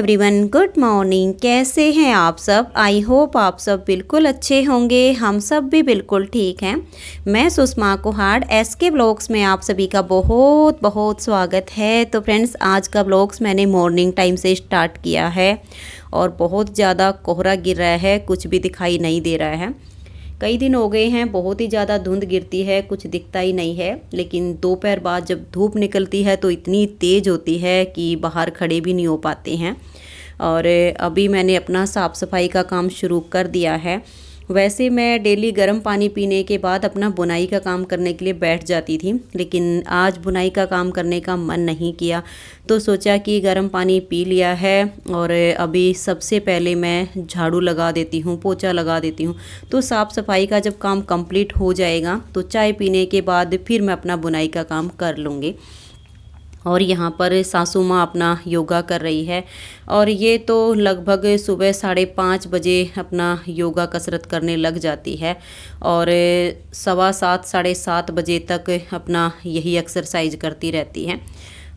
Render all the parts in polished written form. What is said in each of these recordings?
Everyone, good morning. कैसे हैं आप सब? आई होप आप सब बिल्कुल अच्छे होंगे। हम सब भी बिल्कुल ठीक हैं। मैं सुषमा कुहाड़, एसके ब्लॉग्स में आप सभी का बहुत बहुत स्वागत है। तो फ्रेंड्स, आज का ब्लॉग्स मैंने मॉर्निंग टाइम से स्टार्ट किया है और बहुत ज़्यादा कोहरा गिर रहा है, कुछ भी दिखाई नहीं दे रहा है। कई दिन हो गए हैं, बहुत ही ज़्यादा धुंध गिरती है, कुछ दिखता ही नहीं है। लेकिन दोपहर बाद जब धूप निकलती है तो इतनी तेज़ होती है कि बाहर खड़े भी नहीं हो पाते हैं। और अभी मैंने अपना साफ़ सफाई का काम शुरू कर दिया है। वैसे मैं डेली गर्म पानी पीने के बाद अपना बुनाई का काम करने के लिए बैठ जाती थी, लेकिन आज बुनाई का काम करने का मन नहीं किया, तो सोचा कि गर्म पानी पी लिया है और अभी सबसे पहले मैं झाड़ू लगा देती हूँ, पोछा लगा देती हूँ। तो साफ़ सफाई का जब काम कंप्लीट हो जाएगा तो चाय पीने के बाद फिर मैं अपना बुनाई का काम कर लूँगी। और यहाँ पर सासू माँ अपना योगा कर रही है और ये तो लगभग सुबह 5:30 बजे अपना योगा कसरत करने लग जाती है और 7:15 7:30 बजे तक अपना यही एक्सरसाइज करती रहती है।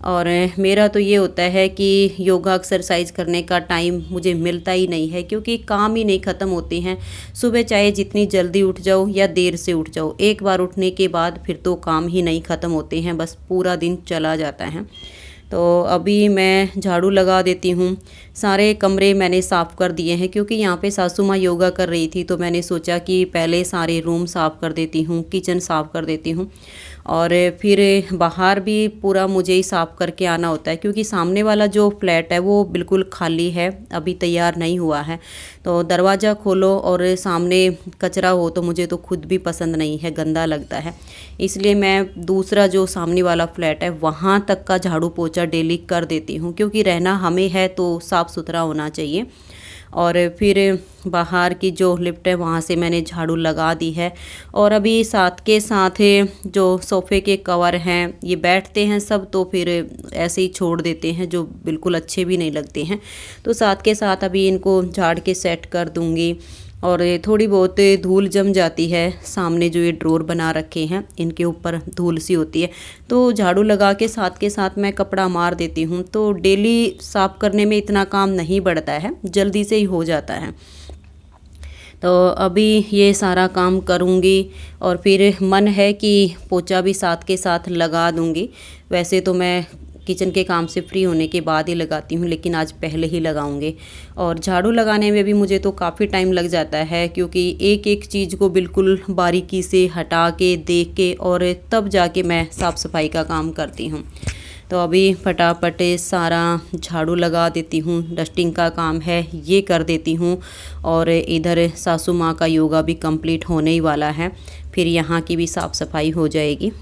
और मेरा तो ये होता है कि योगा एक्सरसाइज करने का टाइम मुझे मिलता ही नहीं है, क्योंकि काम ही नहीं ख़त्म होते हैं। सुबह चाहे जितनी जल्दी उठ जाओ या देर से उठ जाओ, एक बार उठने के बाद फिर तो काम ही नहीं ख़त्म होते हैं, बस पूरा दिन चला जाता है। तो अभी मैं झाड़ू लगा देती हूँ। सारे कमरे मैंने साफ़ कर दिए हैं, क्योंकि यहाँ पे सासू माँ योगा कर रही थी, तो मैंने सोचा कि पहले सारे रूम साफ़ कर देती हूँ, किचन साफ़ कर देती हूँ और फिर बाहर भी पूरा मुझे ही साफ़ करके आना होता है, क्योंकि सामने वाला जो फ्लैट है वो बिल्कुल खाली है, अभी तैयार नहीं हुआ है। तो दरवाज़ा खोलो और सामने कचरा हो तो मुझे तो खुद भी पसंद नहीं है, गंदा लगता है। इसलिए मैं दूसरा जो सामने वाला फ्लैट है वहाँ तक का झाड़ू पोछा डेली कर देती हूँ, क्योंकि रहना हमें है तो साफ़ सुथरा होना चाहिए। और फिर बाहर की जो लिफ्ट है वहाँ से मैंने झाड़ू लगा दी है। और अभी साथ के साथ जो सोफ़े के कवर हैं ये बैठते हैं सब, तो फिर ऐसे ही छोड़ देते हैं, जो बिल्कुल अच्छे भी नहीं लगते हैं। तो साथ के साथ अभी इनको झाड़ के सेट कर दूँगी। और थोड़ी बहुत धूल जम जाती है, सामने जो ये ड्रॉर बना रखे हैं इनके ऊपर धूल सी होती है, तो झाड़ू लगा के साथ मैं कपड़ा मार देती हूँ। तो डेली साफ़ करने में इतना काम नहीं बढ़ता है, जल्दी से ही हो जाता है। तो अभी ये सारा काम करूँगी और फिर मन है कि पोछा भी साथ के साथ लगा दूँगी। वैसे तो मैं किचन के काम से फ्री होने के बाद ही लगाती हूँ, लेकिन आज पहले ही लगाऊंगी। और झाड़ू लगाने में भी मुझे तो काफ़ी टाइम लग जाता है, क्योंकि एक एक चीज़ को बिल्कुल बारीकी से हटा के देख के और तब जाके मैं साफ़ सफाई का काम करती हूँ। तो अभी फटाफट सारा झाड़ू लगा देती हूँ, डस्टिंग का काम है ये कर देती हूँ। और इधर सासू माँ का योगा भी कंप्लीट होने ही वाला है, फिर यहाँ की भी साफ़ सफाई हो जाएगी।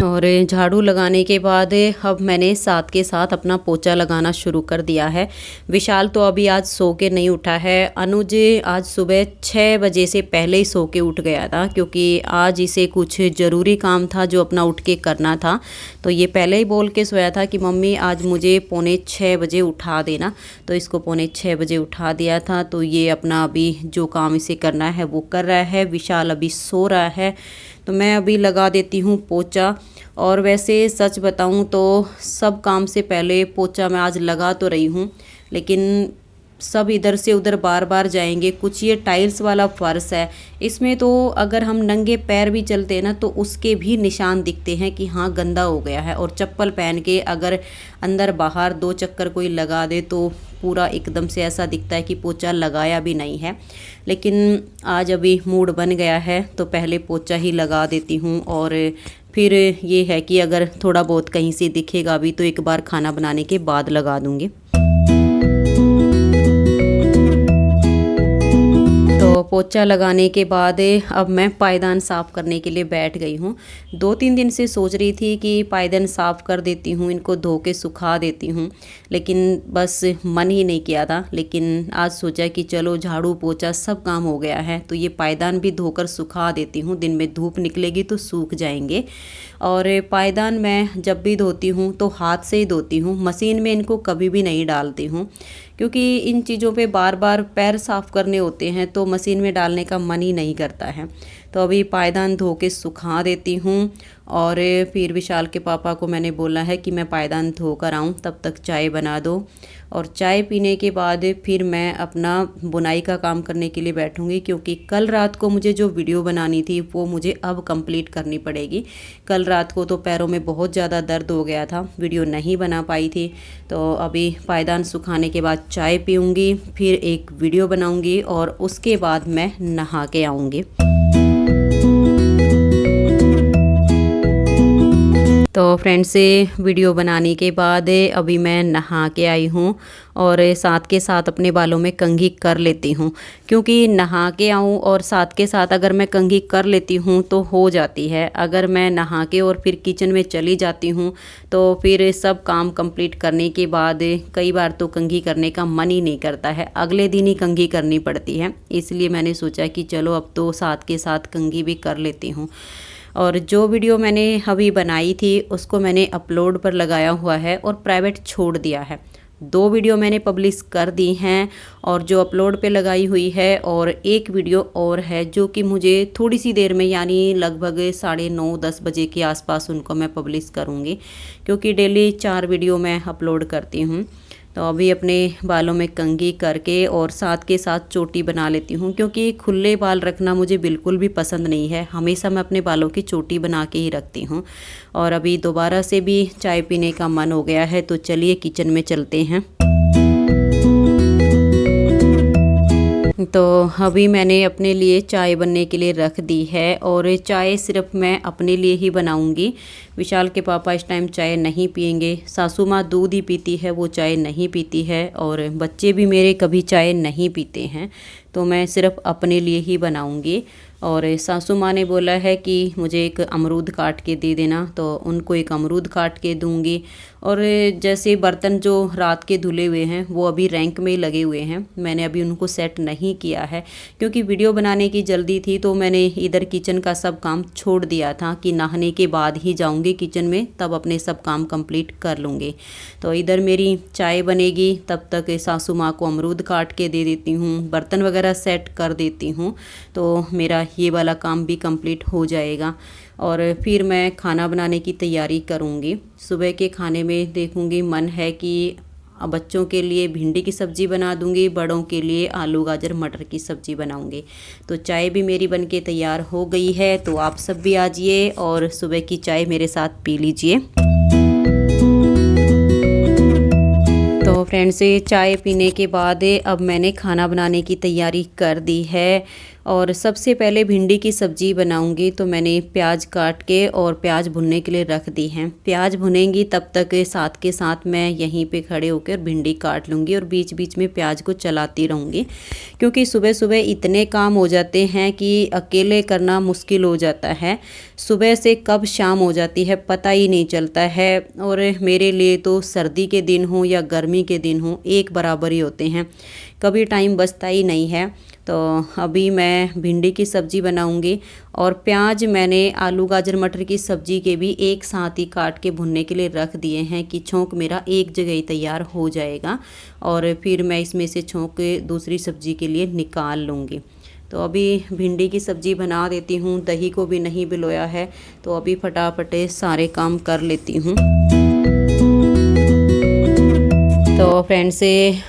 और झाड़ू लगाने के बाद अब मैंने साथ के साथ अपना पोछा लगाना शुरू कर दिया है। विशाल तो अभी आज सो के नहीं उठा है। अनुज आज सुबह 6 बजे से पहले ही सो के उठ गया था, क्योंकि आज इसे कुछ ज़रूरी काम था जो अपना उठ के करना था। तो ये पहले ही बोल के सोया था कि मम्मी आज मुझे 5:45 बजे उठा देना, तो इसको 5:45 बजे उठा दिया था। तो ये अपना अभी जो काम इसे करना है वो कर रहा है। विशाल अभी सो रहा है, तो मैं अभी लगा देती हूँ पोछा। और वैसे सच बताऊँ तो सब काम से पहले पोछा मैं आज लगा तो रही हूँ, लेकिन सब इधर से उधर बार बार जाएंगे। कुछ ये टाइल्स वाला फर्श है, इसमें तो अगर हम नंगे पैर भी चलते हैं ना तो उसके भी निशान दिखते हैं कि हाँ गंदा हो गया है। और चप्पल पहन के अगर अंदर बाहर 2 चक्कर कोई लगा दे तो पूरा एकदम से ऐसा दिखता है कि पोछा लगाया भी नहीं है। लेकिन आज अभी मूड बन गया है तो पहले पोछा ही लगा देती हूँ। और फिर ये है कि अगर थोड़ा बहुत कहीं से दिखेगा भी तो एक बार खाना बनाने के बाद लगा दूँगी। तो पोछा लगाने के बाद अब मैं पायदान साफ़ करने के लिए बैठ गई हूँ। 2-3 दिन से सोच रही थी कि पायदान साफ़ कर देती हूँ, इनको धो के सुखा देती हूँ, लेकिन बस मन ही नहीं किया था। लेकिन आज सोचा कि चलो झाड़ू पोछा सब काम हो गया है तो ये पायदान भी धोकर सुखा देती हूँ, दिन में धूप निकलेगी तो सूख जाएंगे। और पायदान मैं जब भी धोती हूँ तो हाथ से ही धोती हूँ, मशीन में इनको कभी भी नहीं डालती हूँ, क्योंकि इन चीज़ों पे बार बार पैर साफ़ करने होते हैं तो मशीन में डालने का मन ही नहीं करता है। तो अभी पायदान धो के सुखा देती हूँ और फिर विशाल के पापा को मैंने बोला है कि मैं पायदान धोकर आऊँ, तब तक चाय बना दो। और चाय पीने के बाद फिर मैं अपना बुनाई का काम करने के लिए बैठूंगी, क्योंकि कल रात को मुझे जो वीडियो बनानी थी वो मुझे अब कंप्लीट करनी पड़ेगी। कल रात को तो पैरों में बहुत ज़्यादा दर्द हो गया था, वीडियो नहीं बना पाई थी। तो अभी पायदान सुखाने के बाद चाय पीऊँगी, फिर एक वीडियो बनाऊँगी और उसके बाद मैं नहा के आऊँगी। तो फ्रेंड्स, वीडियो बनाने के बाद अभी मैं नहा के आई हूँ और साथ के साथ अपने बालों में कंघी कर लेती हूँ, क्योंकि नहा के आऊँ और साथ के साथ अगर मैं कंघी कर लेती हूँ तो हो जाती है। अगर मैं नहा के और फिर किचन में चली जाती हूँ तो फिर सब काम कंप्लीट करने के बाद कई बार तो कंघी करने का मन ही नहीं करता है, अगले दिन ही कंघी करनी पड़ती है। इसलिए मैंने सोचा कि चलो अब तो साथ के साथ कंघी भी कर लेती हूँ। और जो वीडियो मैंने अभी बनाई थी उसको मैंने अपलोड पर लगाया हुआ है और प्राइवेट छोड़ दिया है। 2 वीडियो मैंने पब्लिश कर दी हैं और जो अपलोड पे लगाई हुई है, और एक वीडियो और है जो कि मुझे थोड़ी सी देर में, यानी लगभग 9:30-10 बजे के आसपास उनको मैं पब्लिश करूँगी, क्योंकि डेली 4 वीडियो मैं अपलोड करती हूँ। तो अभी अपने बालों में कंघी करके और साथ के साथ चोटी बना लेती हूँ, क्योंकि खुले बाल रखना मुझे बिल्कुल भी पसंद नहीं है। हमेशा मैं अपने बालों की चोटी बना के ही रखती हूँ। और अभी दोबारा से भी चाय पीने का मन हो गया है, तो चलिए किचन में चलते हैं। तो अभी मैंने अपने लिए चाय बनने के लिए रख दी है, और चाय सिर्फ मैं अपने लिए ही बनाऊंगी। विशाल के पापा इस टाइम चाय नहीं पियेंगे, सासू माँ दूध ही पीती है, वो चाय नहीं पीती है, और बच्चे भी मेरे कभी चाय नहीं पीते हैं। तो मैं सिर्फ अपने लिए ही बनाऊंगी। और सासू माँ ने बोला है कि मुझे एक अमरूद काट के दे देना, तो उनको एक अमरूद काट के दूंगी। और जैसे बर्तन जो रात के धुले हुए हैं वो अभी रैंक में लगे हुए हैं, मैंने अभी उनको सेट नहीं किया है, क्योंकि वीडियो बनाने की जल्दी थी। तो मैंने इधर किचन का सब काम छोड़ दिया था कि नहाने के बाद ही जाऊंगी किचन में, तब अपने सब काम कंप्लीट कर लूँगी। तो इधर मेरी चाय बनेगी, तब तक सासू माँ को अमरूद काट के दे देती हूँ, बर्तन वगैरह सेट कर देती हूँ, तो मेरा ये वाला काम भी कंप्लीट हो जाएगा। और फिर मैं खाना बनाने की तैयारी करूँगी। सुबह के खाने में देखूँगी, मन है कि बच्चों के लिए भिंडी की सब्ज़ी बना दूँगी, बड़ों के लिए आलू गाजर मटर की सब्ज़ी बनाऊँगी। तो चाय भी मेरी बनके तैयार हो गई है, तो आप सब भी आ जाइए और सुबह की चाय मेरे साथ पी लीजिए। तो फ्रेंड्स, चाय पीने के बाद अब मैंने खाना बनाने की तैयारी कर दी है, और सबसे पहले भिंडी की सब्ज़ी बनाऊंगी। तो मैंने प्याज काट के और प्याज भुनने के लिए रख दी हैं। प्याज भुनेंगी तब तक साथ के साथ मैं यहीं पे खड़े होकर भिंडी काट लूँगी, और बीच बीच में प्याज को चलाती रहूँगी, क्योंकि सुबह सुबह इतने काम हो जाते हैं कि अकेले करना मुश्किल हो जाता है। सुबह से कब शाम हो जाती है पता ही नहीं चलता है, और मेरे लिए तो सर्दी के दिन हो या गर्मी के दिन हो एक बराबर ही होते हैं, कभी टाइम बचता ही नहीं है। तो अभी मैं भिंडी की सब्ज़ी बनाऊंगी, और प्याज मैंने आलू गाजर मटर की सब्ज़ी के भी एक साथ ही काट के भुनने के लिए रख दिए हैं, कि छोंक मेरा एक जगह ही तैयार हो जाएगा, और फिर मैं इसमें से छोंक दूसरी सब्ज़ी के लिए निकाल लूँगी। तो अभी भिंडी की सब्ज़ी बना देती हूँ, दही को भी नहीं भिगोया है, तो अभी फटाफट सारे काम कर लेती हूँ। तो फ्रेंड्स,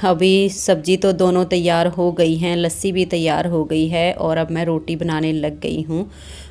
अभी सब्ज़ी तो दोनों तैयार हो गई हैं, लस्सी भी तैयार हो गई है, और अब मैं रोटी बनाने लग गई हूँ।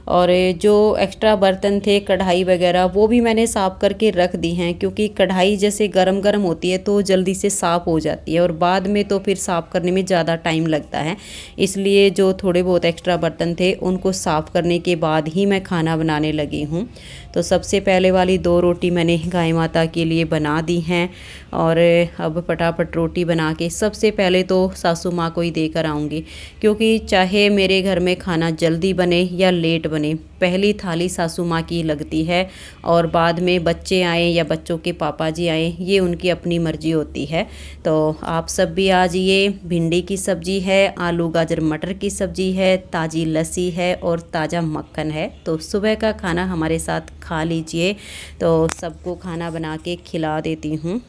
और जो एक्स्ट्रा बर्तन थे, कढ़ाई वगैरह, वो भी मैंने साफ़ करके रख दी हैं, क्योंकि कढ़ाई जैसे गरम गरम होती है तो जल्दी से साफ़ हो जाती है, और बाद में तो फिर साफ़ करने में ज़्यादा टाइम लगता है। इसलिए जो थोड़े बहुत एक्स्ट्रा बर्तन थे उनको साफ़ करने के बाद ही मैं खाना बनाने लगी हूँ। तो सबसे पहले वाली 2 रोटी मैंने गाय माता के लिए बना दी हैं, और अब फटाफट रोटी बना के सबसे पहले तो सासू माँ को ही देकर आऊँगी, क्योंकि चाहे मेरे घर में खाना जल्दी बने या लेट बने, पहली थाली सासू माँ की लगती है, और बाद में बच्चे आए या बच्चों के पापा जी आए, ये उनकी अपनी मर्जी होती है। तो आप सब भी आ जाइए। भिंडी की सब्ज़ी है, आलू गाजर मटर की सब्ज़ी है, ताज़ी लस्सी है और ताज़ा मक्खन है। तो सुबह का खाना हमारे साथ खा लीजिए। तो सबको खाना बना के खिला देती हूँ।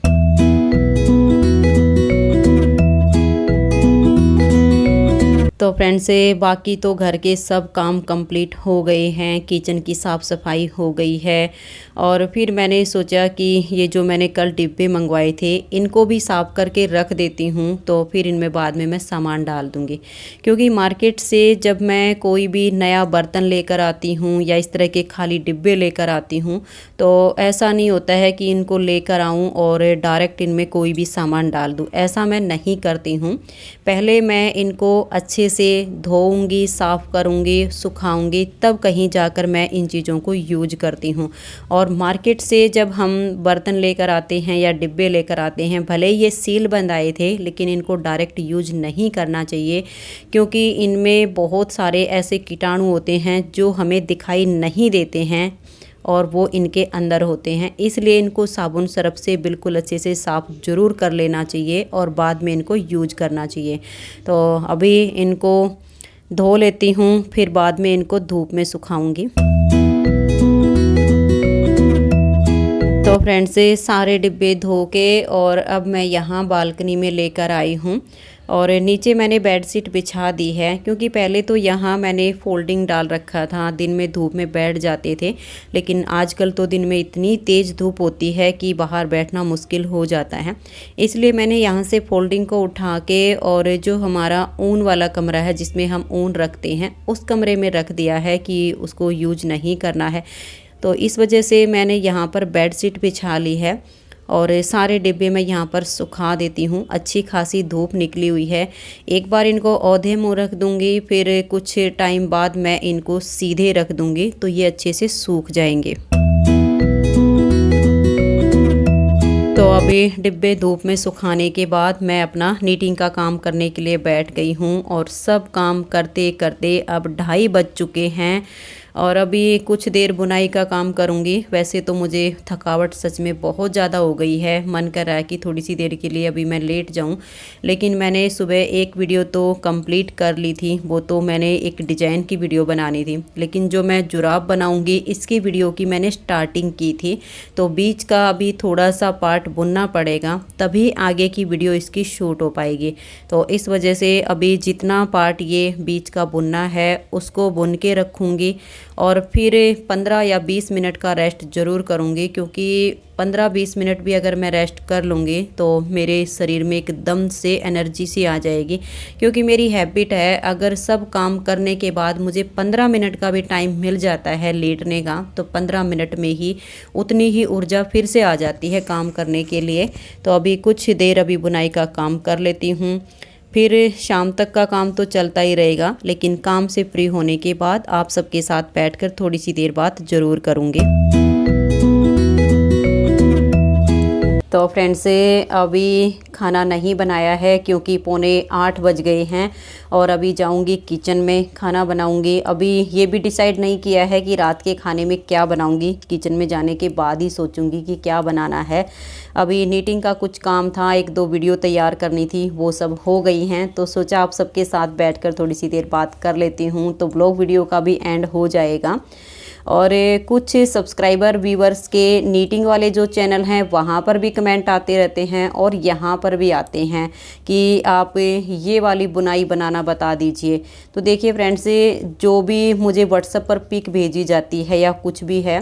तो फ्रेंड्स बाकी तो घर के सब काम कंप्लीट हो गए हैं, किचन की साफ़ सफाई हो गई है। और फिर मैंने सोचा कि ये जो मैंने कल डिब्बे मंगवाए थे इनको भी साफ़ करके रख देती हूँ, तो फिर इनमें बाद में मैं सामान डाल दूँगी। क्योंकि मार्केट से जब मैं कोई भी नया बर्तन लेकर आती हूँ या इस तरह के खाली डिब्बे लेकर आती हूँ, तो ऐसा नहीं होता है कि इनको लेकर आऊँ और डायरेक्ट इनमें कोई भी सामान डाल दूँ। ऐसा मैं नहीं करती हूँ। पहले मैं इनको अच्छे से धोऊंगी, साफ़ करूंगी, सुखाऊंगी, तब कहीं जाकर मैं इन चीज़ों को यूज करती हूँ। और मार्केट से जब हम बर्तन लेकर आते हैं या डिब्बे लेकर आते हैं, भले ये सील बंद आए थे, लेकिन इनको डायरेक्ट यूज नहीं करना चाहिए, क्योंकि इनमें बहुत सारे ऐसे कीटाणु होते हैं जो हमें दिखाई नहीं देते हैं और वो इनके अंदर होते हैं। इसलिए इनको साबुन सरफ से बिल्कुल अच्छे से साफ़ ज़रूर कर लेना चाहिए और बाद में इनको यूज करना चाहिए। तो अभी इनको धो लेती हूँ, फिर बाद में इनको धूप में सुखाऊंगी। तो फ्रेंड्स सारे डिब्बे धो के और अब मैं यहाँ बालकनी में लेकर आई हूँ और नीचे मैंने बेडशीट बिछा दी है, क्योंकि पहले तो यहाँ मैंने फोल्डिंग डाल रखा था, दिन में धूप में बैठ जाते थे। लेकिन आजकल तो दिन में इतनी तेज़ धूप होती है कि बाहर बैठना मुश्किल हो जाता है। इसलिए मैंने यहाँ से फोल्डिंग को उठा के और जो हमारा ऊन वाला कमरा है जिसमें हम ऊन रखते हैं, उस कमरे में रख दिया है कि उसको यूज नहीं करना है। तो इस वजह से मैंने यहाँ पर बेडशीट बिछा ली है और सारे डिब्बे मैं यहाँ पर सुखा देती हूँ। अच्छी खासी धूप निकली हुई है। एक बार इनको औधे मुँह रख दूँगी, फिर कुछ टाइम बाद मैं इनको सीधे रख दूँगी, तो ये अच्छे से सूख जाएंगे। तो अभी डिब्बे धूप में सुखाने के बाद मैं अपना नीटिंग का काम करने के लिए बैठ गई हूँ और सब काम करते करते अब 2:30 बज चुके हैं और अभी कुछ देर बुनाई का काम करूँगी। वैसे तो मुझे थकावट सच में बहुत ज़्यादा हो गई है, मन कर रहा है कि थोड़ी सी देर के लिए अभी मैं लेट जाऊँ, लेकिन मैंने सुबह एक वीडियो तो कंप्लीट कर ली थी। वो तो मैंने एक डिज़ाइन की वीडियो बनानी थी, लेकिन जो मैं जुराब बनाऊँगी इसकी वीडियो की मैंने स्टार्टिंग की थी, तो बीच का अभी थोड़ा सा पार्ट बुनना पड़ेगा, तभी आगे की वीडियो इसकी शूट हो पाएगी। तो इस वजह से अभी जितना पार्ट ये बीच का बुनना है उसको बुन के रखूँगी और फिर 15 या 20 मिनट का रेस्ट ज़रूर करूँगी, क्योंकि 15-20 मिनट भी अगर मैं रेस्ट कर लूँगी तो मेरे शरीर में एकदम से एनर्जी सी आ जाएगी। क्योंकि मेरी हैबिट है, अगर सब काम करने के बाद मुझे 15 मिनट का भी टाइम मिल जाता है लेटने का, तो 15 मिनट में ही उतनी ही ऊर्जा फिर से आ जाती है काम करने के लिए। तो अभी कुछ देर अभी बुनाई का काम कर लेती हूँ, फिर शाम तक का काम तो चलता ही रहेगा, लेकिन काम से फ्री होने के बाद आप सबके साथ बैठकर थोड़ी सी देर बात ज़रूर करूँगी। तो फ्रेंड्स अभी खाना नहीं बनाया है, क्योंकि 7:45 बज गए हैं और अभी जाऊंगी किचन में खाना बनाऊंगी। अभी ये भी डिसाइड नहीं किया है कि रात के खाने में क्या बनाऊंगी, किचन में जाने के बाद ही सोचूंगी कि क्या बनाना है। अभी नीटिंग का कुछ काम था, 1-2 वीडियो तैयार करनी थी, वो सब हो गई हैं, तो सोचा आप सबके साथ बैठकर थोड़ी सी देर बात कर लेती हूँ, तो ब्लॉग वीडियो का भी एंड हो जाएगा। और कुछ सब्सक्राइबर व्यूवर्स के नीटिंग वाले जो चैनल हैं वहाँ पर भी कमेंट आते रहते हैं और यहाँ पर भी आते हैं कि आप ये वाली बुनाई बनाना बता दीजिए। तो देखिए फ्रेंड्स, जो भी मुझे व्हाट्सएप पर पिक भेजी जाती है या कुछ भी है,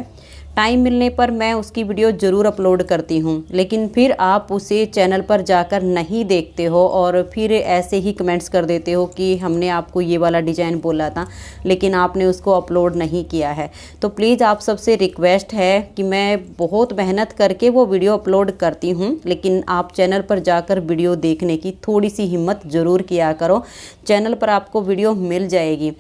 टाइम मिलने पर मैं उसकी वीडियो ज़रूर अपलोड करती हूँ, लेकिन फिर आप उसे चैनल पर जाकर नहीं देखते हो और फिर ऐसे ही कमेंट्स कर देते हो कि हमने आपको ये वाला डिज़ाइन बोला था लेकिन आपने उसको अपलोड नहीं किया है। तो प्लीज़ आप सबसे रिक्वेस्ट है कि मैं बहुत मेहनत करके वो वीडियो अपलोड करती हूँ, लेकिन आप चैनल पर जाकर वीडियो देखने की थोड़ी सी हिम्मत ज़रूर किया करो। चैनल पर आपको वीडियो मिल जाएगी।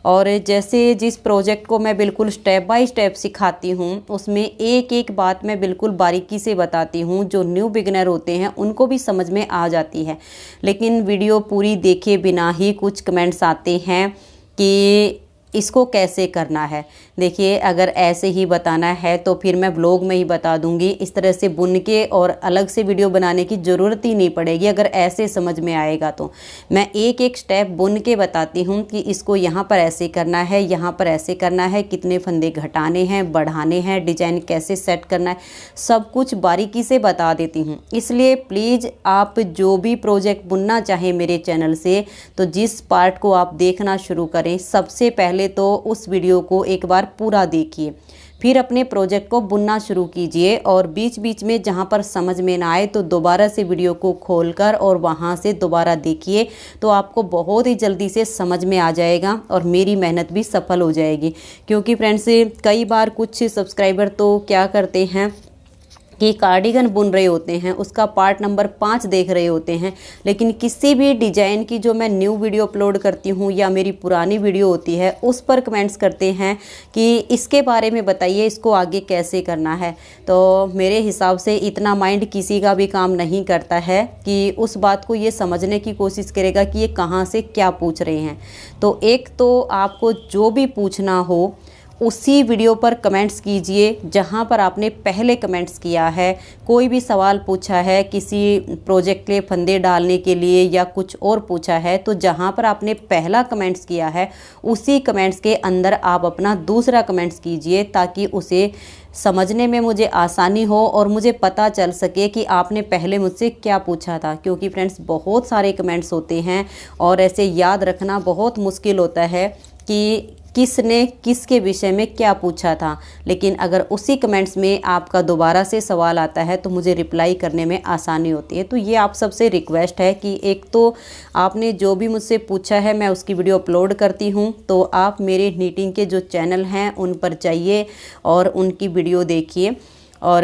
और जैसे जिस प्रोजेक्ट को मैं बिल्कुल स्टेप बाय स्टेप सिखाती हूँ, उसमें एक एक बात मैं बिल्कुल बारीकी से बताती हूँ, जो न्यू बिगिनर होते हैं उनको भी समझ में आ जाती है। लेकिन वीडियो पूरी देखे बिना ही कुछ कमेंट्स आते हैं कि इसको कैसे करना है। देखिए अगर ऐसे ही बताना है तो फिर मैं व्लॉग में ही बता दूंगी, इस तरह से बुन के और अलग से वीडियो बनाने की ज़रूरत ही नहीं पड़ेगी। अगर ऐसे समझ में आएगा तो मैं एक एक स्टेप बुन के बताती हूँ कि इसको यहाँ पर ऐसे करना है, यहाँ पर ऐसे करना है, कितने फंदे घटाने हैं, बढ़ाने हैं, डिजाइन कैसे सेट करना है, सब कुछ बारीकी से बता देती हूँ। इसलिए प्लीज़ आप जो भी प्रोजेक्ट बुनना चाहें मेरे चैनल से, तो जिस पार्ट को आप देखना शुरू करें सबसे पहले तो उस वीडियो को एक बार पूरा देखिए, फिर अपने प्रोजेक्ट को बुनना शुरू कीजिए। और बीच बीच में जहाँ पर समझ में ना आए तो दोबारा से वीडियो को खोलकर और वहाँ से दोबारा देखिए, तो आपको बहुत ही जल्दी से समझ में आ जाएगा और मेरी मेहनत भी सफल हो जाएगी। क्योंकि फ्रेंड्स कई बार कुछ सब्सक्राइबर तो क्या करते हैं कि कार्डिगन बुन रहे होते हैं, उसका पार्ट नंबर 5 देख रहे होते हैं, लेकिन किसी भी डिजाइन की जो मैं न्यू वीडियो अपलोड करती हूँ या मेरी पुरानी वीडियो होती है उस पर कमेंट्स करते हैं कि इसके बारे में बताइए, इसको आगे कैसे करना है। तो मेरे हिसाब से इतना माइंड किसी का भी काम नहीं करता है कि उस बात को ये समझने की कोशिश करेगा कि ये कहाँ से क्या पूछ रहे हैं। तो एक तो आपको जो भी पूछना हो उसी वीडियो पर कमेंट्स कीजिए जहां पर आपने पहले कमेंट्स किया है। कोई भी सवाल पूछा है किसी प्रोजेक्ट के फंदे डालने के लिए या कुछ और पूछा है, तो जहां पर आपने पहला कमेंट्स किया है उसी कमेंट्स के अंदर आप अपना दूसरा कमेंट्स कीजिए, ताकि उसे समझने में मुझे आसानी हो और मुझे पता चल सके कि आपने पहले मुझसे क्या पूछा था। क्योंकि फ्रेंड्स बहुत सारे कमेंट्स होते हैं और ऐसे याद रखना बहुत मुश्किल होता है कि किसने किसके विषय में क्या पूछा था। लेकिन अगर उसी कमेंट्स में आपका दोबारा से सवाल आता है तो मुझे रिप्लाई करने में आसानी होती है। तो ये आप सबसे रिक्वेस्ट है कि एक तो आपने जो भी मुझसे पूछा है मैं उसकी वीडियो अपलोड करती हूँ, तो आप मेरे नीटिंग के जो चैनल हैं उन पर जाइए और उनकी वीडियो देखिए और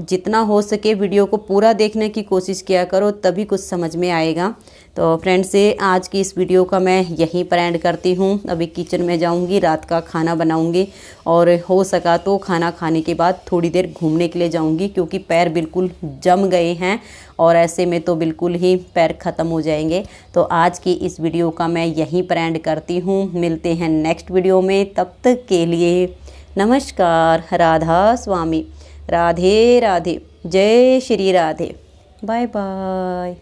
जितना हो सके वीडियो को पूरा देखने की कोशिश किया करो, तभी कुछ समझ में आएगा। तो फ्रेंड्स आज की इस वीडियो का मैं यहीं पर एंड करती हूँ। अभी किचन में जाऊँगी, रात का खाना बनाऊँगी और हो सका तो खाना खाने के बाद थोड़ी देर घूमने के लिए जाऊँगी, क्योंकि पैर बिल्कुल जम गए हैं और ऐसे में तो बिल्कुल ही पैर ख़त्म हो जाएंगे। तो आज की इस वीडियो का मैं यहीं पर एंड करती हूँ। मिलते हैं नेक्स्ट वीडियो में, तब तक के लिए नमस्कार। राधा स्वामी, राधे राधे, जय श्री राधे, बाय बाय।